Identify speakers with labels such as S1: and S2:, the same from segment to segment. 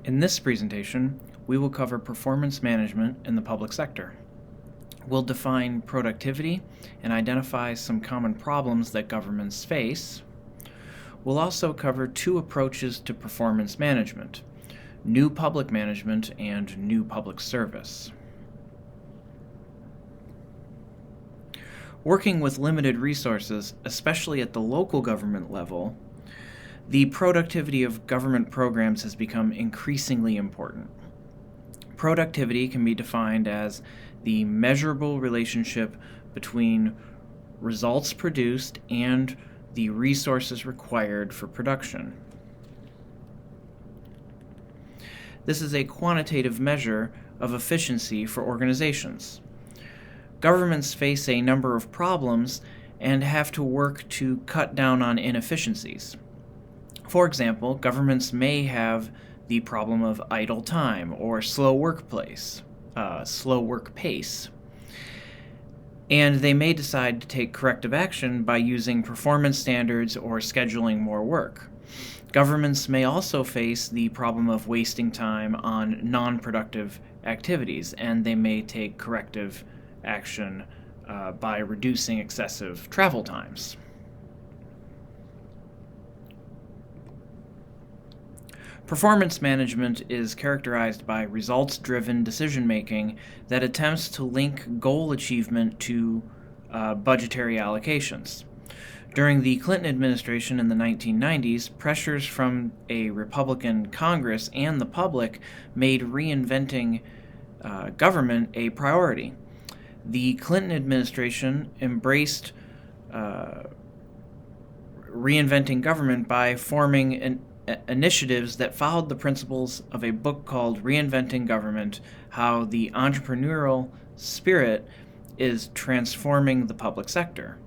S1: In this presentation, we will cover performance management in the public sector. We'll define productivity and identify some common problems that governments face. We'll also cover two approaches to performance management: new public management and new public service. Working with limited resources, especially at the local government level, the productivity of government programs has become increasingly important. Productivity can be defined as the measurable relationship between results produced and the resources required for production. This is a quantitative measure of efficiency for organizations. Governments face a number of problems and have to work to cut down on inefficiencies. For example, governments may have the problem of idle time or slow work pace, and they may decide to take corrective action by using performance standards or scheduling more work. Governments may also face the problem of wasting time on non-productive activities, and they may take corrective action by reducing excessive travel times. Performance management is characterized by results-driven decision-making that attempts to link goal achievement to budgetary allocations. During the Clinton administration in the 1990s, pressures from a Republican Congress and the public made reinventing government a priority. The Clinton administration embraced reinventing government by forming initiatives that followed the principles of a book called Reinventing Government: How the Entrepreneurial Spirit is Transforming the Public Sector.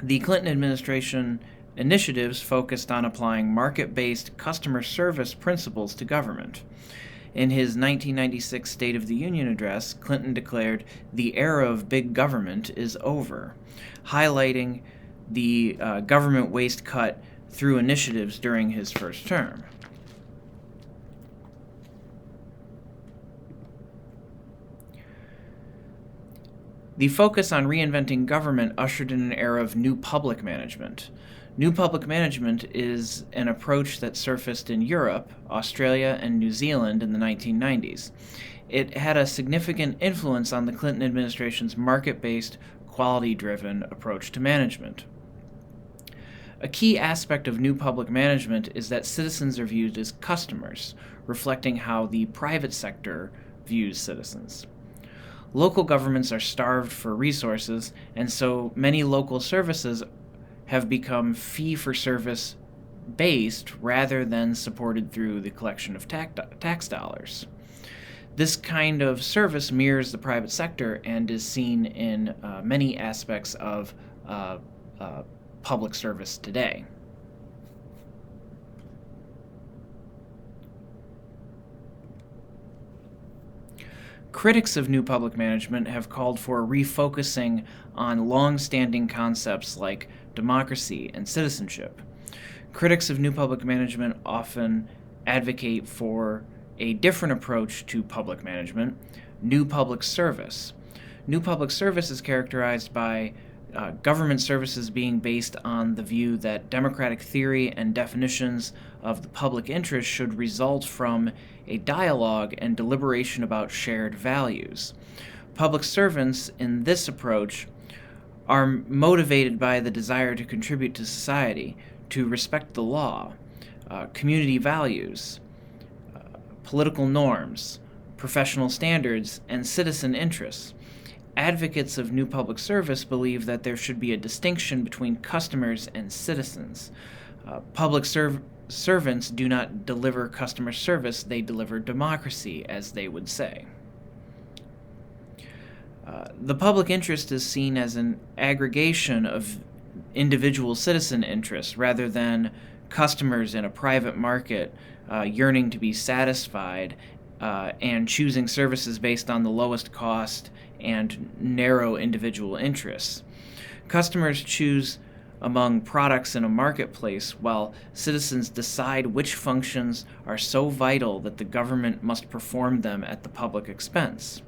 S1: The Clinton administration initiatives focused on applying market-based customer service principles to government. In his 1996 State of the Union address, Clinton declared, "The era of big government is over," highlighting the government waste cut through initiatives during his first term. The focus on reinventing government ushered in an era of new public management. New public management is an approach that surfaced in Europe, Australia, and New Zealand in the 1990s. It had a significant influence on the Clinton administration's market-based, quality-driven approach to management. A key aspect of new public management is that citizens are viewed as customers, reflecting how the private sector views citizens. Local governments are starved for resources, and so many local services have become fee-for-service based rather than supported through the collection of tax dollars. This kind of service mirrors the private sector and is seen in many aspects of public service today. Critics of new public management have called for refocusing on long-standing concepts like democracy and citizenship. Critics of new public management often advocate for a different approach to public management: new public service. New public service is characterized by government services being based on the view that democratic theory and definitions of the public interest should result from a dialogue and deliberation about shared values. Public servants in this approach are motivated by the desire to contribute to society, to respect the law, community values, political norms, professional standards, and citizen interests. Advocates of new public service believe that there should be a distinction between customers and citizens. Public servants do not deliver customer service, they deliver democracy, as they would say. The public interest is seen as an aggregation of individual citizen interests rather than customers in a private market yearning to be satisfied and choosing services based on the lowest cost and narrow individual interests. Customers choose among products in a marketplace while citizens decide which functions are so vital that the government must perform them at the public expense.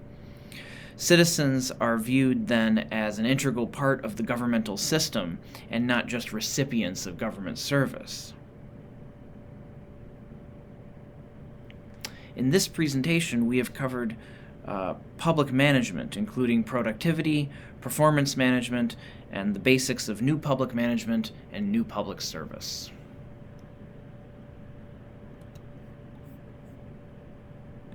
S1: Citizens are viewed then as an integral part of the governmental system and not just recipients of government service. In this presentation, we have covered public management, including productivity, performance management, and the basics of new public management and new public service.